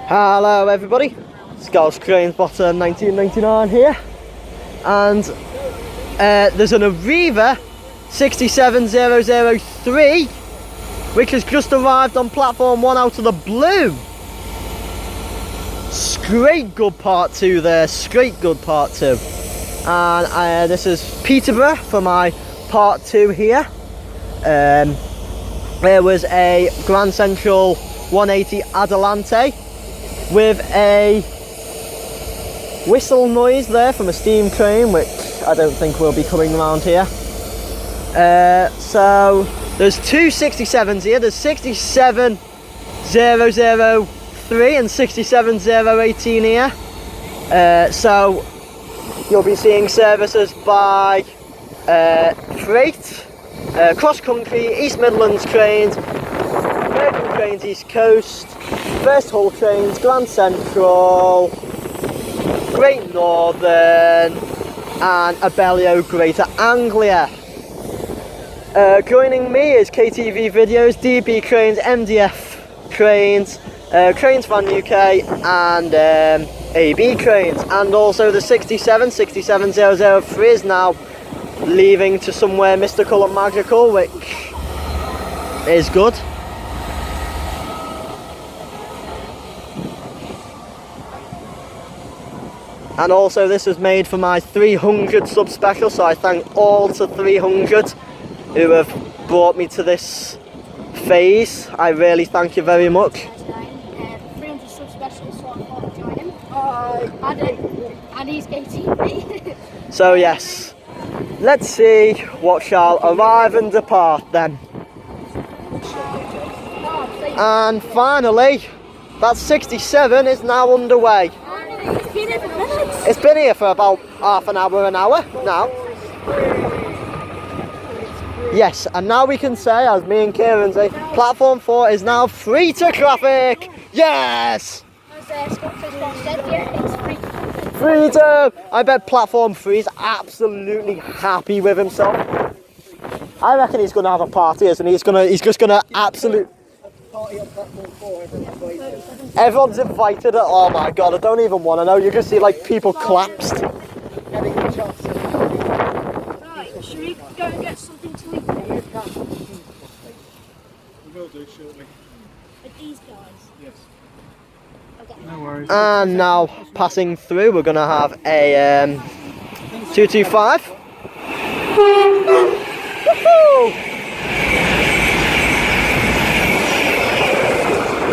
Hello everybody, Scouse Cranes Bottom 1999 here, and there's an Arriva 67003 which has just arrived on platform 1 out of the blue. Straight good part 2 there, straight good part 2. And this is Peterborough for my part 2 here. There was a Grand Central 180 Adelante with a whistle noise there from a steam crane, which I don't think will be coming around here. So there's two 67s here. There's 67003 and 67018 here. So you'll be seeing services by freight, cross country, East Midlands trains, American trains, East Coast, First Hull trains, Grand Central, Great Northern, and Abellio Greater Anglia. Joining me is KTV Videos, DB Cranes, MDF Cranes, Cranes Van UK, and AB Cranes. And also the 67003 is now leaving to somewhere mystical and magical, which is good. And also this was made for my 300 sub special, so I thank all to 300 who have brought me to this phase. I really thank you very much. 300 sub special, so I thought I'd join him. And he's KTV. So yes, let's see what shall arrive and depart then. And finally, that 67 is now underway. It's been here for minutes. It's been here for about half an hour now. Yes, and now we can say, as me and Kieran say, platform 4 is now free to traffic. Yes! As Scott said here, it's free. Freedom! I bet platform 3 is absolutely happy with himself. I reckon he's going to have a party, isn't he? He's just going to absolutely... Party on platform 4, Everyone's invited. Oh my god, I don't even want to know. You can see like people collapsed. Getting the chance. Right, should we go and get something to eat? We will do shortly. With these guys? Yes. Okay. No worries. And now passing through, we're going to have a 225. Woohoo!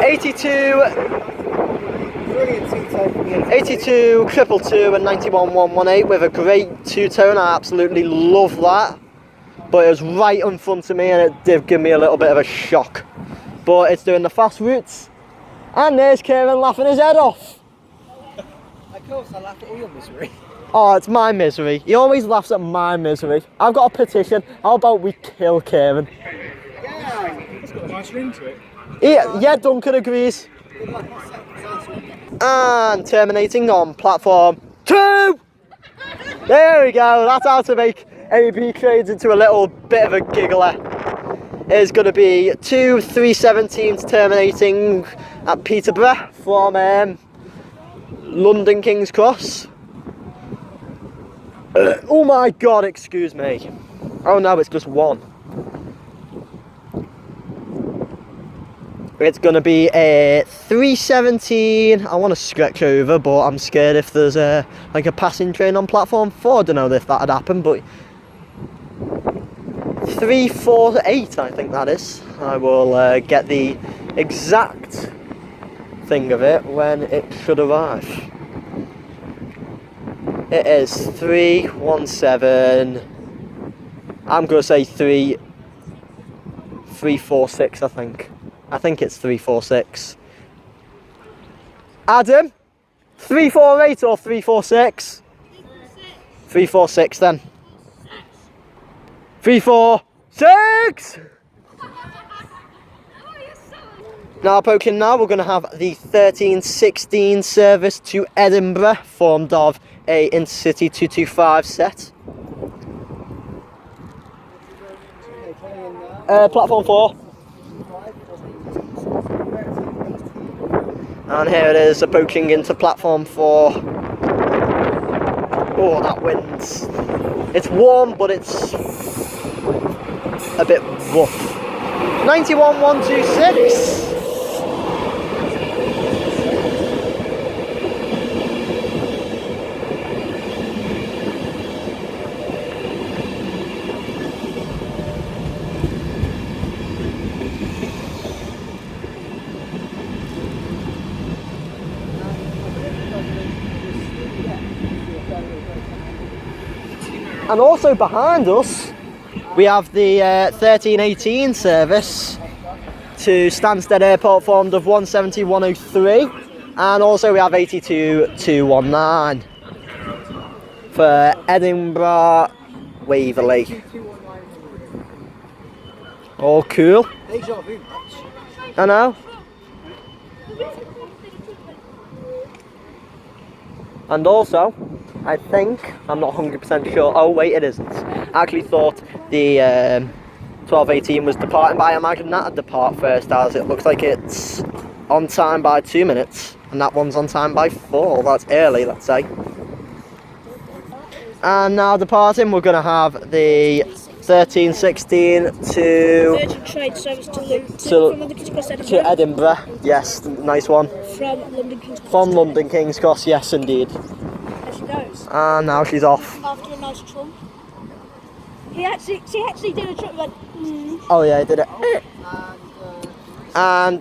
82 triple two and 91 118 with a great two-tone. I absolutely love that, but it was right in front of me and it did give me a little bit of a shock, but it's doing the fast routes. And there's Kieran laughing his head off. Of course, I laugh at all your misery. Oh, it's my misery. He always laughs at my misery. I've got a petition. How about we kill Kieran? Yeah, it's got a nice ring to it. Yeah, Duncan agrees. And terminating on platform 2. There we go. That's how to make AB Cranes into a little bit of a giggler. It's going to be 2 317s terminating at Peterborough from London King's Cross. Oh my god, excuse me. Oh no, it's just one. It's going to be a 317. I want to stretch over, but I'm scared if there's like a passing train on platform 4. I don't know if that would happen, but 348 I think that is. I will get the exact thing of it when it should arrive. It is 317. I'm going to say 346 I think. I think it's 346. Adam, 348 or 346? 346 then. 346! Now approaching now, we're going to have the 1316 service to Edinburgh, formed of a Intercity 225 set. Platform 4. And here it is approaching into platform 4. Oh, that wind. It's warm, but it's a bit rough. 91,126. And also behind us, we have the 1318 service to Stansted Airport formed of 170-103, and also we have 82-219 for Edinburgh Waverley. All cool. I know. And also, I think, I'm not 100% sure, oh wait, it isn't. I actually thought the 1218 was departing, but I imagine that'd depart first, as it looks like it's on time by 2 minutes, and that one's on time by 4, that's early, let's say. And now departing, we're going to have the 1316 to Urgent train service to Edinburgh. Edinburgh, yes, nice one. From London King's Cross. From London King's Cross, yes indeed. There she goes. And now she's off. After a nice trump. She actually did a trump and went, Oh yeah, I did it. And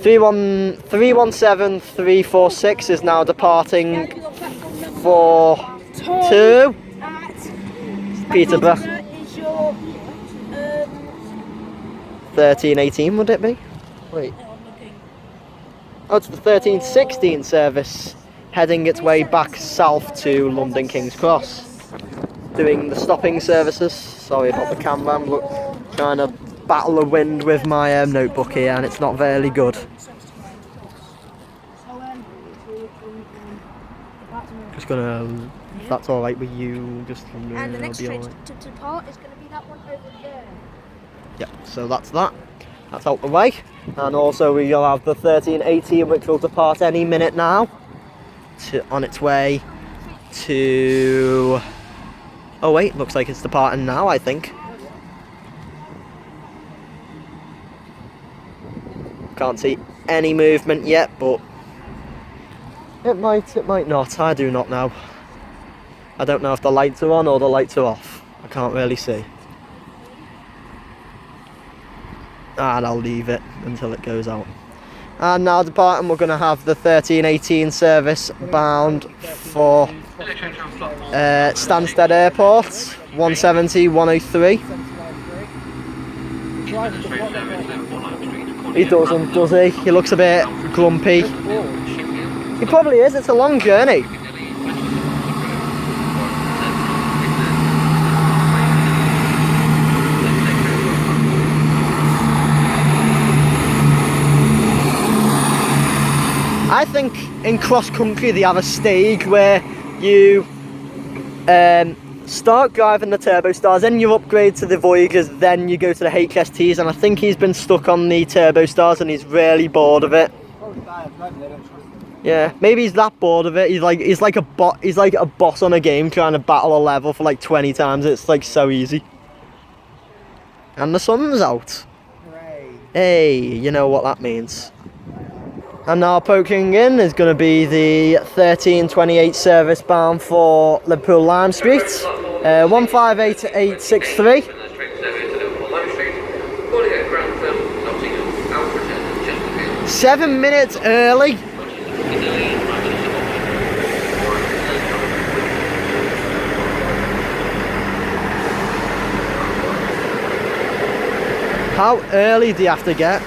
317346 is now departing for 2 Peterborough. Is your 1318 would it be? Wait. Oh, it's the 1316 service heading its way back south to London King's Cross. Doing the stopping services. Sorry about the camera, I'm trying to battle the wind with my notebook here and it's not very good. Just gonna, if that's alright with you, just and the next be train alright. to depart is going to be that one over there. Yeah, so that's that. That's out the way. And also we'll have the 1318 which will depart any minute now. On its way to... Oh wait, looks like it's departing now, I think. Can't see any movement yet, but it might not. I do not know. I don't know if the lights are on or the lights are off. I can't really see. And I'll leave it until it goes out. And now departing, we're going to have the 1318 service bound for Stansted Airport, 170-103. He doesn't, does he? He looks a bit grumpy. He probably is, it's a long journey. I think in cross country they have a stage where you start driving the Turbo Stars, then you upgrade to the Voyagers, then you go to the HSTs, and I think he's been stuck on the Turbo Stars and he's really bored of it. Yeah, maybe he's that bored of it. He's like a boss on a game trying to battle a level for like 20 times. It's like so easy. And the sun's out. Hey, you know what that means. And now poking in is going to be the 1328 service bound for Liverpool Lime Street, 158863. 7 minutes early. How early do you have to get?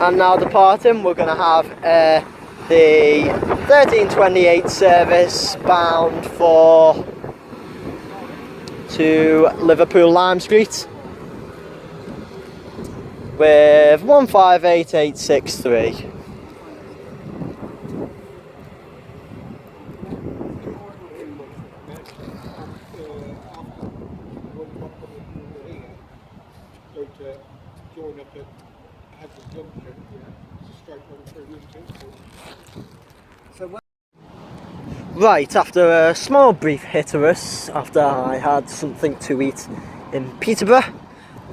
And now departing, we're going to have the 1328 service bound to Liverpool Lime Street with 158863. had the junction, yeah. It's a straight one through Liverpool. So Right, after a small brief hiatus, after I had something to eat in Peterborough,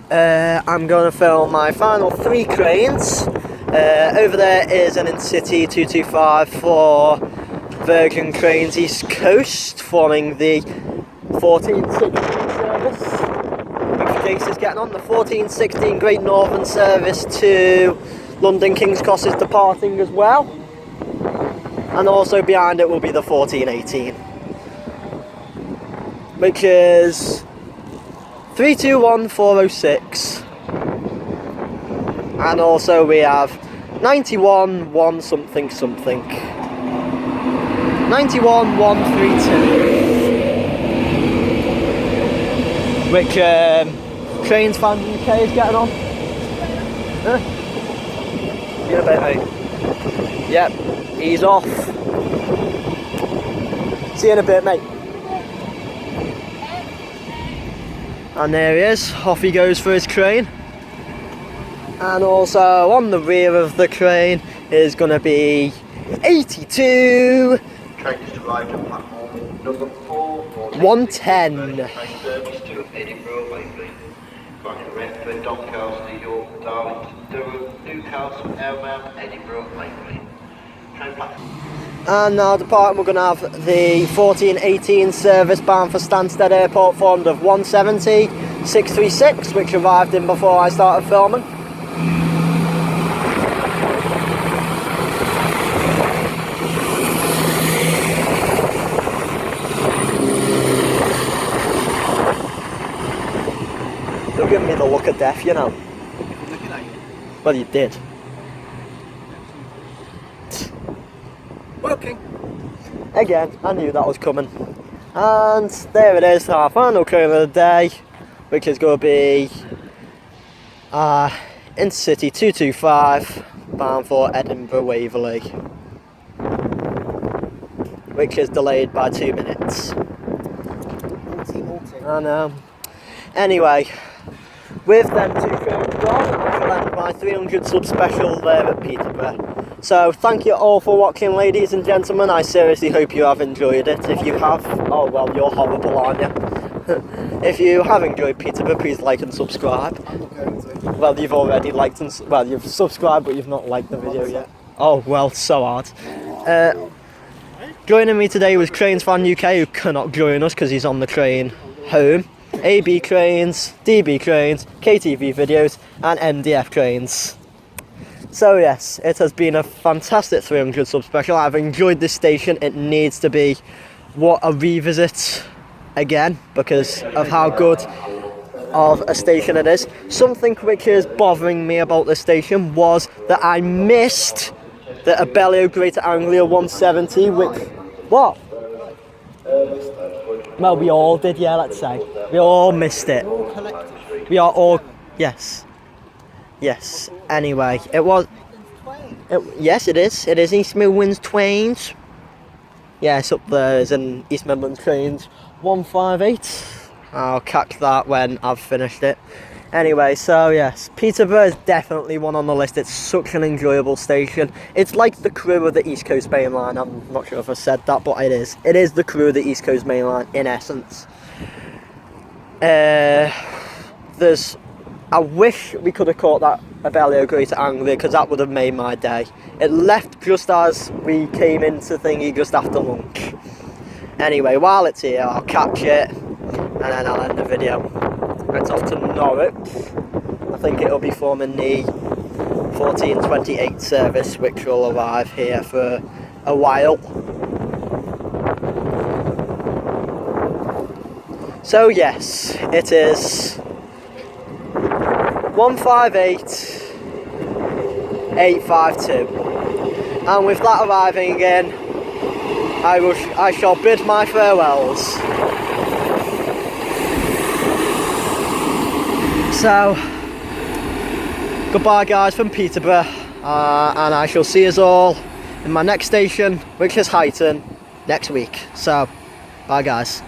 I'm going to film my final 3 cranes. Over there is an in-city 225 for Virgin Cranes East Coast, forming the 1416 service, which Jace is getting on. The 1416 Great Northern service to London King's Cross is departing as well. And also behind it will be the 1418, which is 321406. And also we have 91 1 something something. 91 132. Which Trains Fan UK is getting on. Huh? See you in a bit, mate. Yep, he's off. See you in a bit, mate. And there he is, off he goes for his crane. And also on the rear of the crane is going to be 82. Train just arrived at platform number 4. 110. Train service to Edinburgh, Waverley. Going to Redford, Doncaster, York, Darlington, Durham, Newcastle, Elmham, Edinburgh, Waverley. Train platform. And now departing, we're going to have the 1418 service bound for Stansted Airport, formed of 170 636, which arrived in before I started filming. You're giving me the look of death, you know. looking at you. Well, you did. Working. Again, I knew that was coming. And there it is, our final crane of the day, which is going to be Intercity 225 bound for Edinburgh Waverley, which is delayed by 2 minutes. I know. Anyway, with them 2 cranes gone, I shall end my 300 sub special there at Peterborough. So thank you all for watching, ladies and gentlemen. I seriously hope you have enjoyed it. If you have, oh well, you're horrible, aren't you? If you have enjoyed Peterborough, please like and subscribe. I'm not going to. Well, you've already liked and well, you've subscribed, but you've not liked the video yet. Oh well, so hard. Joining me today was Cranes Fan UK, who cannot join us because he's on the crane home. AB Cranes, DB Cranes, KTV Videos, and MDF Cranes. So yes, it has been a fantastic 300 sub special. I've enjoyed this station. It needs to be a revisit again because of how good of a station it is. Something which is bothering me about this station was that I missed the Abellio Greater Anglia 170, which what? Well, we all did, yeah, let's say. We all missed it. We are all, yes. Yes, anyway, yes, it is. It is East Midlands Trains. Yes, up there is an East Midlands Trains 158. I'll catch that when I've finished it. Anyway, so yes, Peterborough is definitely one on the list. It's such an enjoyable station. It's like the crew of the East Coast Main Line. I'm not sure if I said that, but it is. It is the crew of the East Coast Main Line, in essence. I wish we could have caught that Abellio Greater Anglia, because that would have made my day. It left just as we came into thingy, just after lunch. Anyway, while it's here, I'll catch it, and then I'll end the video. It's off to Norwich. I think it'll be forming the 1428 service, which will arrive here for a while. So yes, it is 158852, and with that arriving in, I shall bid my farewells. So goodbye guys from Peterborough, and I shall see us all in my next station, which is Highton, next week. So bye guys.